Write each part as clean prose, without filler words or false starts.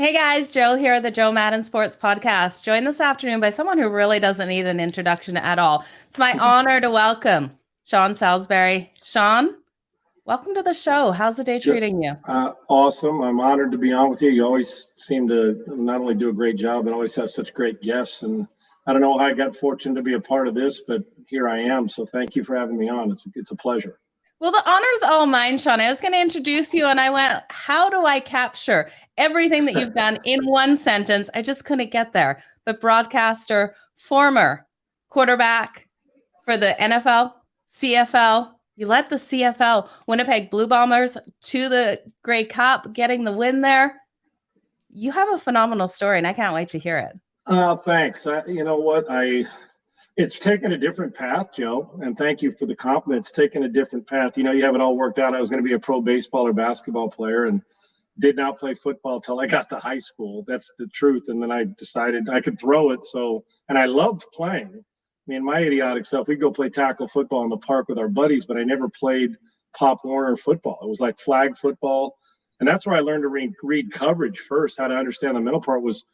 Hey guys, Joe here, the Joe Madden Sports Podcast, joined this afternoon by someone who really doesn't need an introduction at all. It's my honor to welcome Sean Salisbury. Sean, welcome to the show. How's the day treating you? Awesome. I'm honored to be on with you. You always seem to not only do a great job, but always have such great guests. And I don't know how I got fortunate to be a part of this, but here I am. So thank you for having me on. It's a pleasure. Well, the honor's all mine, Sean. I was going to introduce you and I went, how do I capture everything that you've done in one sentence? I just couldn't get there. But broadcaster, former quarterback for the NFL, CFL. You led the CFL, Winnipeg Blue Bombers, to the Grey Cup, getting the win there. You have a phenomenal story, and I can't wait to hear it. Thanks. You know what? It's taken a different path, Joe, and thank you for the compliment. It's taken a different path. You know, you have it all worked out. I was going to be a pro baseball or basketball player and did not play football till I got to high school. That's the truth. And then I decided I could throw it. And I loved playing. I mean, my idiotic self, we'd go play tackle football in the park with our buddies, but I never played Pop Warner football. It was like flag football. And that's where I learned to read coverage first. How to understand the middle part was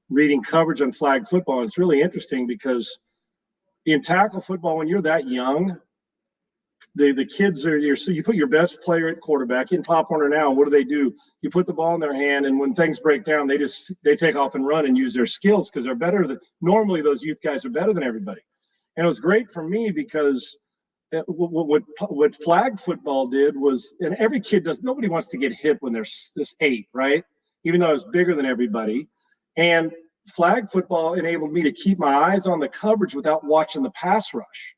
reading coverage on flag football. And it's really interesting because in tackle football, when you're that young, the kids so you put your best player at quarterback. In Pop Warner now, what do? You put the ball in their hand, and when things break down, they take off and run and use their skills because they're better than normally. Those youth guys are better than everybody, and it was great for me because what flag football did was, and every kid does. Nobody wants to get hit when they're this 8, right? Even though I was bigger than everybody, and flag football enabled me to keep my eyes on the coverage without watching the pass rush.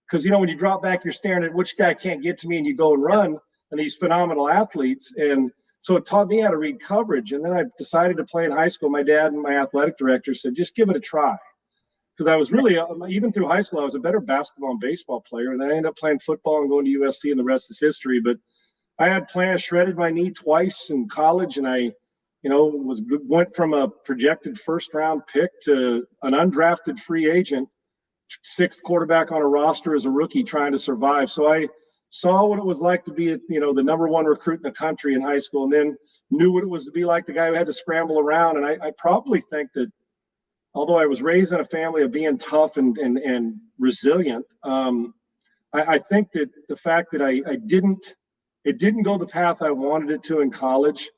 Because, you know, when you drop back, you're staring at which guy can't get to me and you go and run, and these phenomenal athletes. And so it taught me how to read coverage. And then I decided to play in high school. My dad and my athletic director said, just give it a try. Because I was really, even through high school, I was a better basketball and baseball player. And then I ended up playing football and going to USC, and the rest is history. But I had plans, shredded my knee twice in college, and I went from a projected first-round pick to an undrafted free agent, 6th quarterback on a roster as a rookie trying to survive. So I saw what it was like to be, the number one recruit in the country in high school, and then knew what it was to be like the guy who had to scramble around. And I probably think that although I was raised in a family of being tough and resilient, I think that the fact that it didn't go the path I wanted it to in college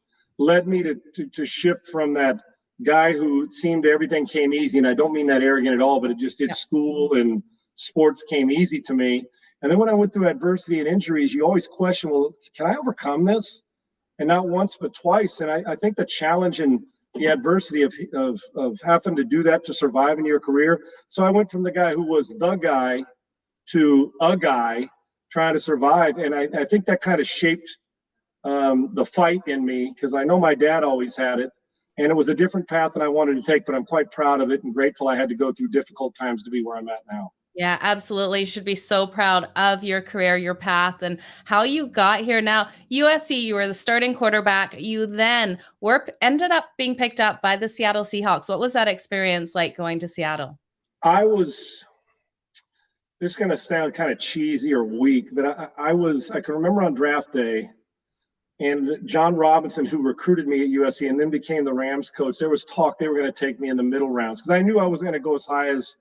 led me to shift from that guy who seemed everything came easy. And I don't mean that arrogant at all, but it just did. School and sports came easy to me. And then when I went through adversity and injuries, you always question, well, can I overcome this? And not once, but twice. And I think the challenge and the adversity of having to do that to survive in your career. So I went from the guy who was the guy to a guy trying to survive. And I think that kind of shaped the fight in me, because I know my dad always had it, and it was a different path than I wanted to take, but I'm quite proud of it and grateful I had to go through difficult times to be where I'm at now. Yeah, absolutely. You should be so proud of your career, your path, and how you got here. Now, USC, you were the starting quarterback. You then ended up being picked up by the Seattle Seahawks. What was that experience like going to Seattle? This is going to sound kind of cheesy or weak, but I can remember on draft day, and John Robinson, who recruited me at USC and then became the Rams coach, there was talk they were going to take me in the middle rounds, because I knew I was going to go as high as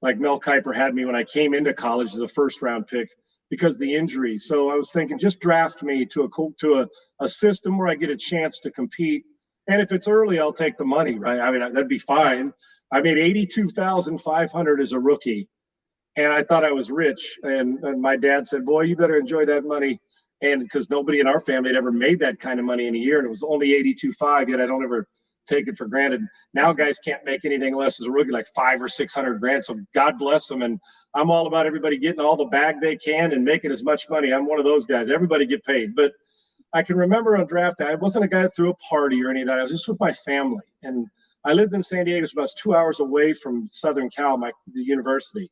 like Mel Kiper had me when I came into college as a first-round pick because of the injury. So I was thinking, just draft me to a system where I get a chance to compete. And if it's early, I'll take the money, right? I mean, that'd be fine. I made $82,500 as a rookie, and I thought I was rich. And my dad said, boy, you better enjoy that money. And because nobody in our family had ever made that kind of money in a year, and it was only $82,500, yet I don't ever take it for granted. Now guys can't make anything less as a rookie, like $500 or $600 grand. So God bless them. And I'm all about everybody getting all the bag they can and making as much money. I'm one of those guys. Everybody get paid. But I can remember on draft day, I wasn't a guy that threw a party or any of that. I was just with my family. And I lived in San Diego, so about 2 hours away from Southern Cal, the university.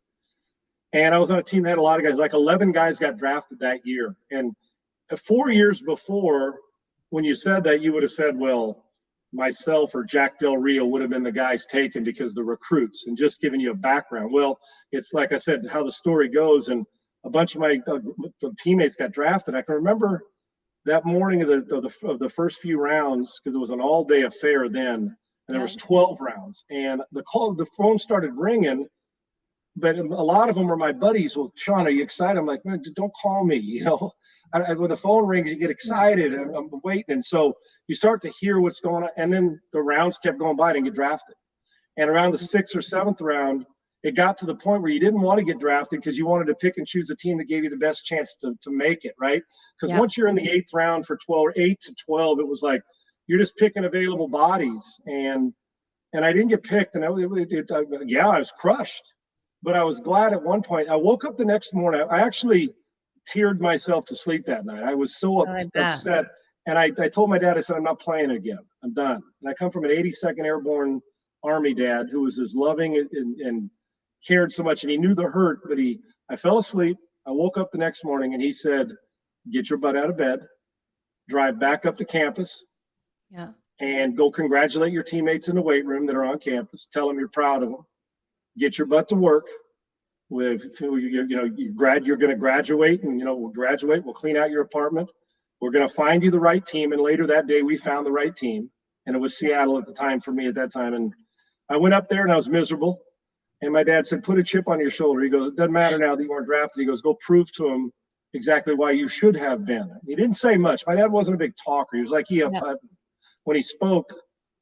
And I was on a team that had a lot of guys, like 11 guys got drafted that year. And 4 years before, when you said that, you would have said, well, myself or Jack Del Rio would have been the guys taken because the recruits, and just giving you a background. Well, it's like I said, how the story goes, and a bunch of my teammates got drafted. I can remember that morning of the first few rounds, because it was an all-day affair then, and there was 12 rounds, and the phone started ringing, but a lot of them were my buddies. Well, Sean, are you excited? I'm like, man, don't call me. You know, when the phone rings, you get excited. I'm waiting, and so you start to hear what's going on, and then the rounds kept going by. I didn't get drafted, and around the 6th or 7th round, it got to the point where you didn't want to get drafted because you wanted to pick and choose a team that gave you the best chance to make it, right? Because once you're in the 8th round for 8 to 12, it was like you're just picking available bodies, and I didn't get picked, and I was crushed. But I was glad at one point. I woke up the next morning. I actually teared myself to sleep that night. I was so upset. And I told my dad, I said, I'm not playing again. I'm done. And I come from an 82nd Airborne Army dad who was as loving and cared so much. And he knew the hurt, but I fell asleep. I woke up the next morning and he said, get your butt out of bed, drive back up to campus, and go congratulate your teammates in the weight room that are on campus. Tell them you're proud of them. Get your butt to work. You're going to graduate, and we'll graduate. We'll clean out your apartment. We're going to find you the right team. And later that day, we found the right team, and it was Seattle at the time for me at that time. And I went up there, and I was miserable. And my dad said, "Put a chip on your shoulder." He goes, "It doesn't matter now that you weren't drafted." He goes, "Go prove to him exactly why you should have been." He didn't say much. My dad wasn't a big talker. He was like, when he spoke,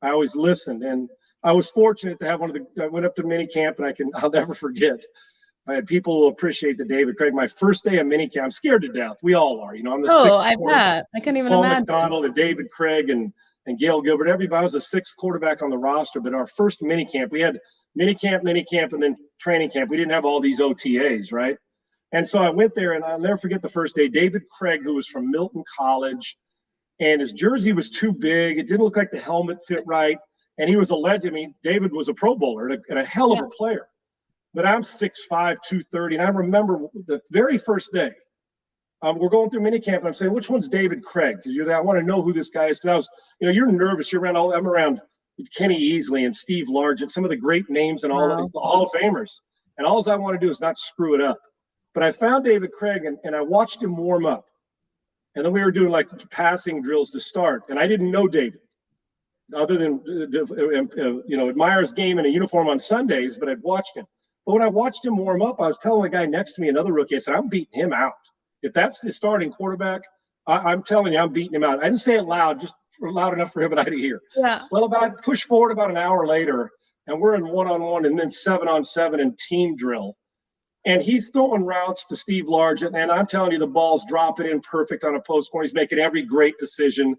I always listened, and I was fortunate to have I went up to minicamp, and I'll never forget. I had people who appreciate the David Craig. My first day of minicamp, I'm scared to death. We all are. I'm the sixth. I bet. I couldn't even Paul imagine. McDonald and David Craig and Gail Gilbert. Everybody. I was the 6th quarterback on the roster. But our first minicamp, we had minicamp, and then training camp. We didn't have all these OTAs, right? And so I went there, and I'll never forget the first day. David Craig, who was from Milton College, and his jersey was too big. It didn't look like the helmet fit right. And he was a legend. I mean, David was a Pro Bowler and a hell of a player. But I'm 6'5", 230. And I remember the very first day, we're going through minicamp, and I'm saying, which one's David Craig? Because I want to know who this guy is. Because I was, you're nervous. I'm around Kenny Easley and Steve Large and some of the great names and all of the Hall of Famers. And all I want to do is not screw it up. But I found David Craig, and I watched him warm up. And then we were doing like passing drills to start. And I didn't know David, other than admire his game in a uniform on Sundays, but I'd watched him. But when I watched him warm up, I was telling the guy next to me, another rookie, I said, I'm beating him out. If that's the starting quarterback, I'm telling you, I'm beating him out. I didn't say it loud, just loud enough for him and I to hear. Yeah. Well, push forward about an hour later, and we're in one-on-one and then 7-on-7 in team drill. And he's throwing routes to Steve Large, and I'm telling you, the ball's dropping in perfect on a post corner. He's making every great decision.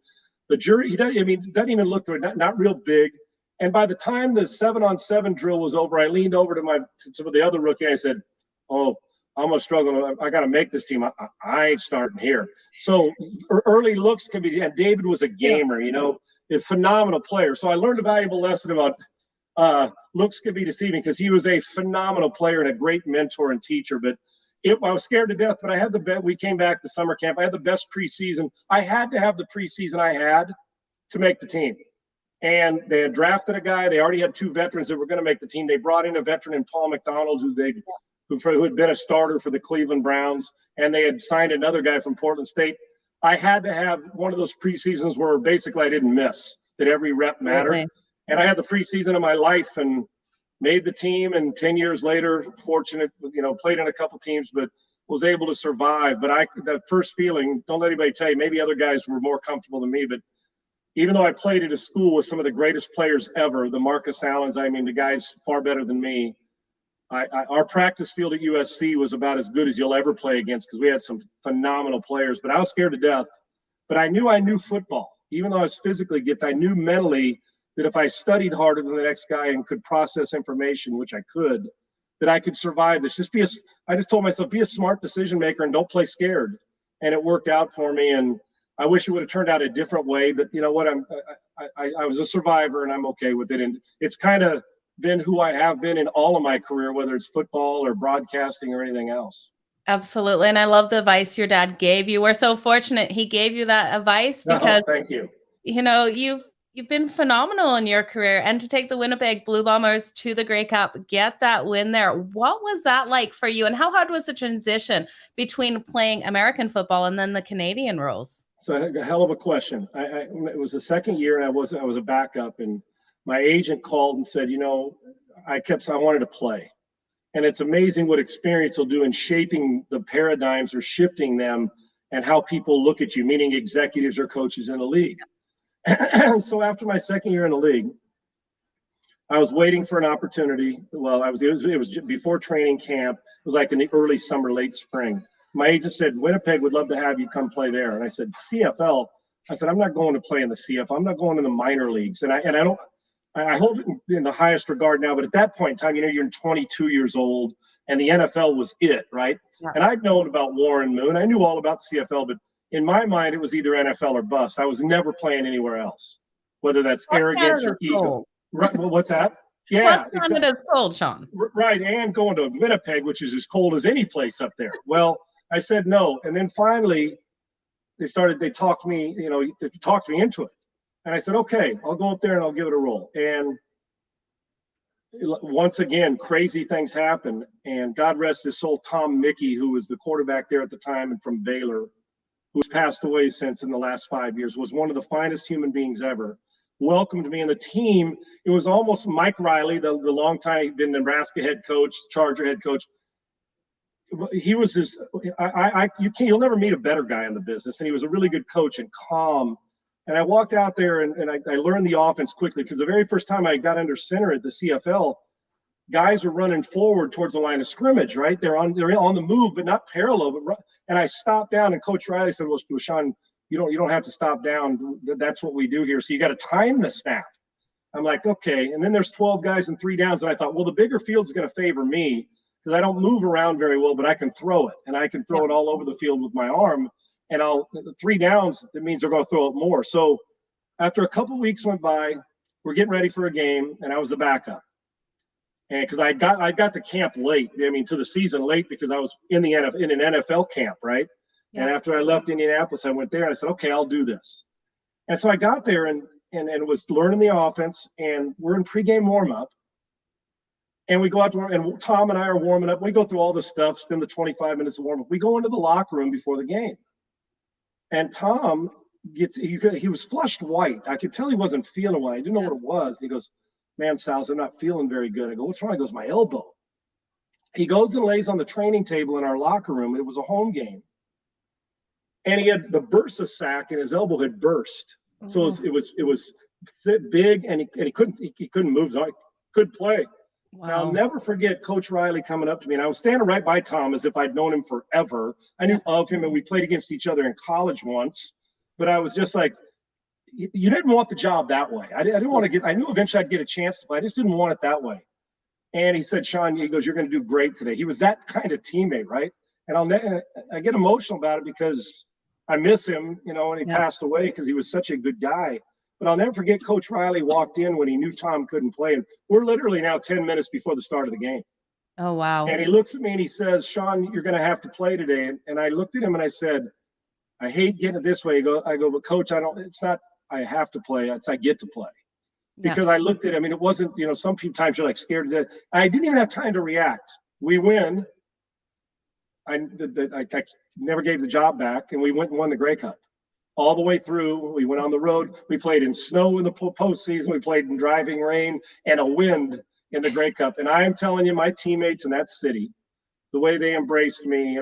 The jury, doesn't even look through it, not real big. And by the time the 7-on-7 drill was over, I leaned over to the other rookie and I said, "Oh, I'm gonna struggle. I got to make this team. I ain't starting here." So early looks can be. And David was a gamer, a phenomenal player. So I learned a valuable lesson about looks can be deceiving, because he was a phenomenal player and a great mentor and teacher. But I was scared to death. But I had the bet. We came back to summer camp. I had the best preseason. I had to have the preseason I had to make the team. And they had drafted a guy. They already had 2 veterans that were going to make the team. They brought in a veteran in Paul McDonald, who had been a starter for the Cleveland Browns, and they had signed another guy from Portland State. I had to have one of those preseasons where basically I didn't miss, that every rep mattered. Really? And I had the preseason of my life and made the team. And 10 years later, fortunate, played in a couple teams, but was able to survive. But that first feeling, don't let anybody tell you, maybe other guys were more comfortable than me, but even though I played at a school with some of the greatest players ever, the Marcus Allens, the guys far better than me, our practice field at USC was about as good as you'll ever play against, because we had some phenomenal players. But I was scared to death. But I knew football. Even though I was physically gifted, I knew mentally that if I studied harder than the next guy and could process information, which I could, that I could survive this. I just told myself, be a smart decision maker and don't play scared. And it worked out for me. And I wish it would have turned out a different way, but you know what? I was a survivor, and I'm okay with it. And it's kind of been who I have been in all of my career, whether it's football or broadcasting or anything else. Absolutely. And I love the advice your dad gave you. We're so fortunate he gave you that advice, because thank you. You've been phenomenal in your career, and to take the Winnipeg Blue Bombers to the Grey Cup, get that win there. What was that like for you, and how hard was the transition between playing American football and then the Canadian rules? So a hell of a question. It was the second year, and I was a backup, and my agent called and said, I wanted to play. And it's amazing what experience will do in shaping the paradigms or shifting them and how people look at you, meaning executives or coaches in the league. So after my second year in the league, I was waiting for an opportunity. Well, it was before training camp. It was like in the early summer, late spring. My agent said, Winnipeg would love to have you come play there. And I said, CFL? I said, I'm not going to play in the CFL. I'm not going to the minor leagues. And I hold it in the highest regard now, but at that point in time, you're 22 years old, and the NFL was it, right? Yeah. And I'd known about Warren Moon. I knew all about the CFL, but in my mind, it was either NFL or bust. I was never playing anywhere else, whether that's arrogance or ego. Right, well, what's that? Yeah, plus Canada's cold, Sean. Right, and going to Winnipeg, which is as cold as any place up there. Well, I said no, and then finally, they talked me into it. And I said, okay, I'll go up there and I'll give it a roll. And once again, crazy things happen. And God rest his soul, Tom Mickey, who was the quarterback there at the time and from Baylor, who's passed away since in the last 5 years, was one of the finest human beings ever, welcomed me. And the team, it was almost Mike Riley, the longtime been Nebraska head coach, Charger head coach. He was you'll never meet a better guy in the business. And he was a really good coach and calm. And I walked out there and I learned the offense quickly, because the very first time I got under center at the CFL, guys were running forward towards the line of scrimmage, right? They're on the move, but not parallel. And I stopped down, and Coach Riley said, well, Sean, you don't have to stop down. That's what we do here. So you got to time the snap. I'm like, okay. And then there's 12 guys and 3 downs. And I thought, well, the bigger field's going to favor me because I don't move around very well, but I can throw it. And I can throw it all over the field with my arm. And 3 downs, that means they're going to throw it more. So after a couple of weeks went by, we're getting ready for a game, and I was the backup. And because I got to camp late, to the season late, because I was in an NFL camp, right? Yeah. And after I left Indianapolis, I went there and I said, okay, I'll do this. And so I got there and was learning the offense, and we're in pregame warm-up. And we go out to, and Tom and I are warming up. We go through all this stuff, spend the 25 minutes of warm-up. We go into the locker room before the game. And Tom he was flushed white. I could tell he wasn't feeling well. I didn't know what it was. He goes, man, Sals, I'm not feeling very good. I go, what's wrong? He goes, my elbow. He goes and lays on the training table in our locker room. It was a home game. And he had the bursa sac, and his elbow had burst. So it was big, and he couldn't move. So he couldn't play. Wow. Now, I'll never forget Coach Riley coming up to me, and I was standing right by Tom as if I'd known him forever. I knew of him, and we played against each other in college once. But I was just like, you didn't want the job that way. I didn't want to get. I knew eventually I'd get a chance to play. I just didn't want it that way. And he said, Sean, he goes, you're going to do great today. He was that kind of teammate, right? And I get emotional about it because I miss him, and he passed away because he was such a good guy. But I'll never forget Coach Riley walked in when he knew Tom couldn't play. And we're literally now 10 minutes before the start of the game. Oh, wow. And he looks at me and he says, Sean, you're going to have to play today. And I looked at him and I said, I hate getting it this way. I go, but Coach, it's not I have to play. It's I get to play. Because I looked at him. It wasn't, some times you're like scared to death. I didn't even have time to react. We win. I never gave the job back, and we went and won the Grey Cup. All the way through, we went on the road. We played in snow in the postseason. We played in driving rain and a wind in the Grey Cup. And I am telling you, my teammates in that city, the way they embraced me.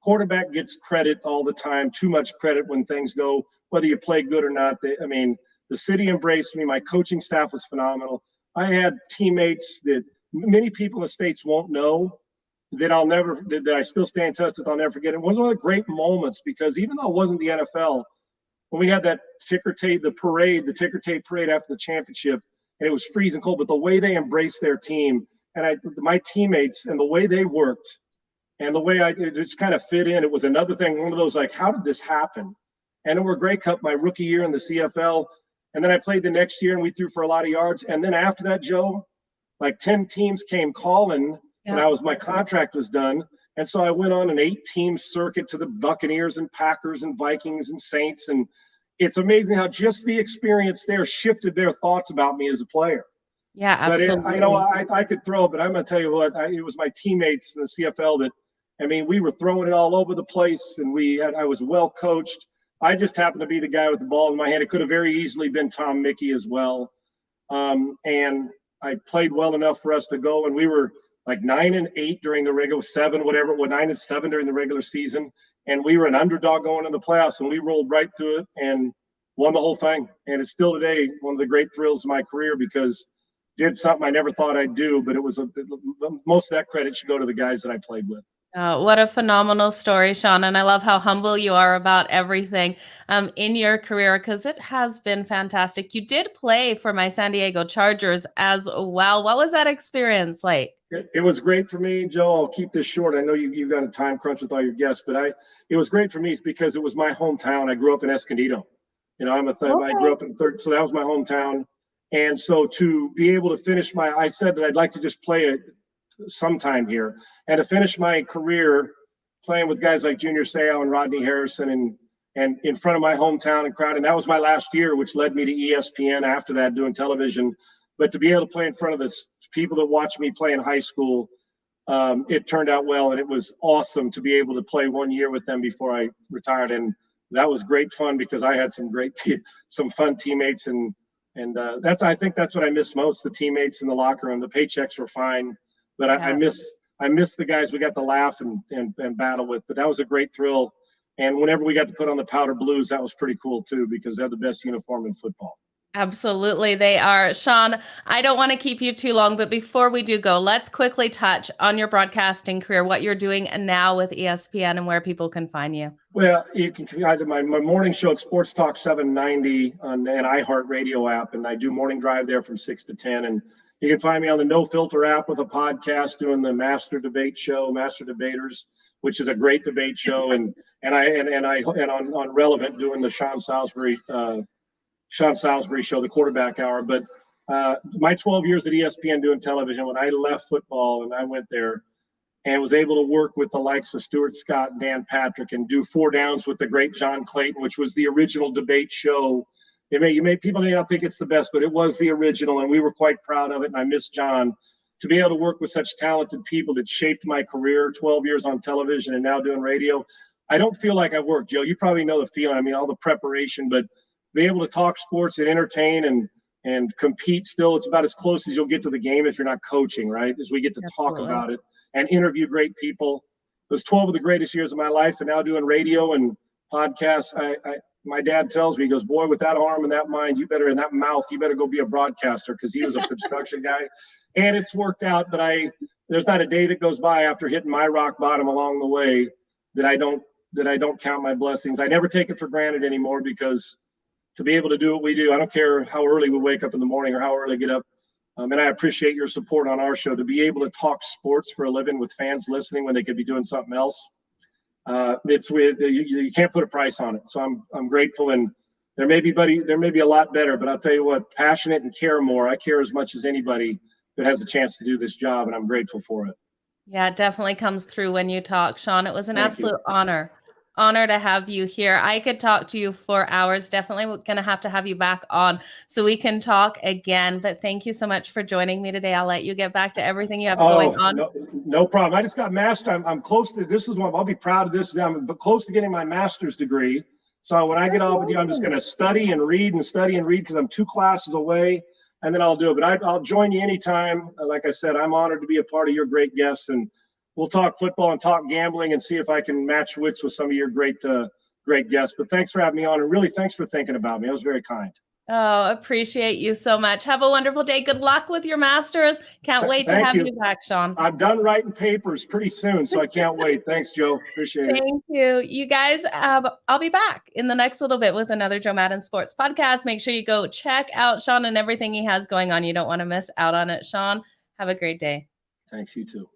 Quarterback gets credit all the time, too much credit when things go, whether you play good or not. The city embraced me. My coaching staff was phenomenal. I had teammates that many people in the States won't know that I still stay in touch with. I'll never forget. It was one of the great moments because even though it wasn't the NFL, when we had that ticker tape parade after the championship, and it was freezing cold, but the way they embraced their team and my teammates and the way they worked and the way it just kind of fit in, it was another thing, one of those like, how did this happen? And then we're Grey Cup my rookie year in the CFL. And then I played the next year and we threw for a lot of yards. And then after that, Joe, like 10 teams came calling and my contract was done. And so I went on an 8-team circuit to the Buccaneers and Packers and Vikings and Saints. And it's amazing how just the experience there shifted their thoughts about me as a player. Yeah, absolutely. But I could throw, but I'm going to tell you what, it was my teammates in the CFL that, we were throwing it all over the place, and I was well coached. I just happened to be the guy with the ball in my hand. It could have very easily been Tom Mickey as well. And I played well enough for us to go, and we were like 9-8 during the regular 7, whatever, 9-7 during the regular season. And we were an underdog going in the playoffs, and we rolled right through it and won the whole thing. And it's still today one of the great thrills of my career because did something I never thought I'd do, but it was most of that credit should go to the guys that I played with. What a phenomenal story, Sean. And I love how humble you are about everything in your career, because it has been fantastic. You did play for my San Diego Chargers as well. What was that experience like? It was great for me, Joe. I'll keep this short. I know you've got a time crunch with all your guests, but it was great for me because it was my hometown. I grew up in Escondido. You know, I grew up in third, so that was my hometown. And so to be able to finish I said that I'd like to just play it sometime here, and to finish my career playing with guys like Junior Seau and Rodney Harrison and in front of my hometown and crowd. And that was my last year, which led me to ESPN after that doing television. But to be able to play in front of the people that watched me play in high school, it turned out well. And it was awesome to be able to play 1 year with them before I retired. And that was great fun because I had some some fun teammates. And I think that's what I miss most, the teammates in the locker room. The paychecks were fine. But I miss the guys we got to laugh and battle with. But that was a great thrill. And whenever we got to put on the powder blues, that was pretty cool too, because they're the best uniform in football. Absolutely, they are. Sean, I don't want to keep you too long, but before we do go, let's quickly touch on your broadcasting career, what you're doing now with ESPN and where people can find you. Well, you can I do my morning show at Sportstalk 790 on an iHeartRadio app, and I do morning drive there from 6 to 10. And you can find me on the No Filter app with a podcast doing the Master Debaters, which is a great debate show, and on Relevant doing the Sean Salisbury show, the quarterback hour. But my 12 years at ESPN doing television, when I left football and I went there and was able to work with the likes of Stuart Scott and Dan Patrick and do 4 Downs with the great John Clayton, which was the original debate show. People may not think it's the best, but it was the original, and we were quite proud of it. And I miss John. To be able to work with such talented people that shaped my career, 12 years on television and now doing radio, I don't feel like I worked, Joe. You probably know the feeling. I mean, all the preparation, but be able to talk sports and entertain and compete still, it's about as close as you'll get to the game if you're not coaching, right? As we get to talk about it and interview great people. It was 12 of the greatest years of my life, and now doing radio and podcasts. My dad tells me, he goes, boy, with that arm and that mind, and that mouth, you better go be a broadcaster, because he was a construction guy. And it's worked out, but there's not a day that goes by after hitting my rock bottom along the way that I don't count my blessings. I never take it for granted anymore, because to be able to do what we do, I don't care how early we wake up in the morning or how early we get up. And I appreciate your support on our show. To be able to talk sports for a living with fans listening when they could be doing something else, it's weird. You can't put a price on it. So I'm grateful, and there may be a lot better, but I'll tell you what, passionate and care more. I care as much as anybody that has a chance to do this job, and I'm grateful for it. Yeah, it definitely comes through when you talk, Sean. It was an absolute honor to have you here. I could talk to you for hours. Definitely going to have you back on so we can talk again. But thank you so much for joining me today. I'll let you get back to everything you have going on. No problem. I just got master. I'm close to this. I'll be proud of this. I'm close to getting my master's degree. So when I get off with you, I'm just going to study and read because I'm 2 classes away, and then I'll do it. But I'll join you anytime. Like I said, I'm honored to be a part of your great guests, and we'll talk football and talk gambling and see if I can match wits with some of your great guests. But thanks for having me on, and really thanks for thinking about me. That was very kind. Oh, appreciate you so much. Have a wonderful day. Good luck with your master's. Can't wait to have you back, Sean. I'm done writing papers pretty soon, so I can't wait. Thanks, Joe. Appreciate it. Thank you. You guys, I'll be back in the next little bit with another Joe Madden Sports Podcast. Make sure you go check out Sean and everything he has going on. You don't want to miss out on it. Sean, have a great day. Thanks, you too.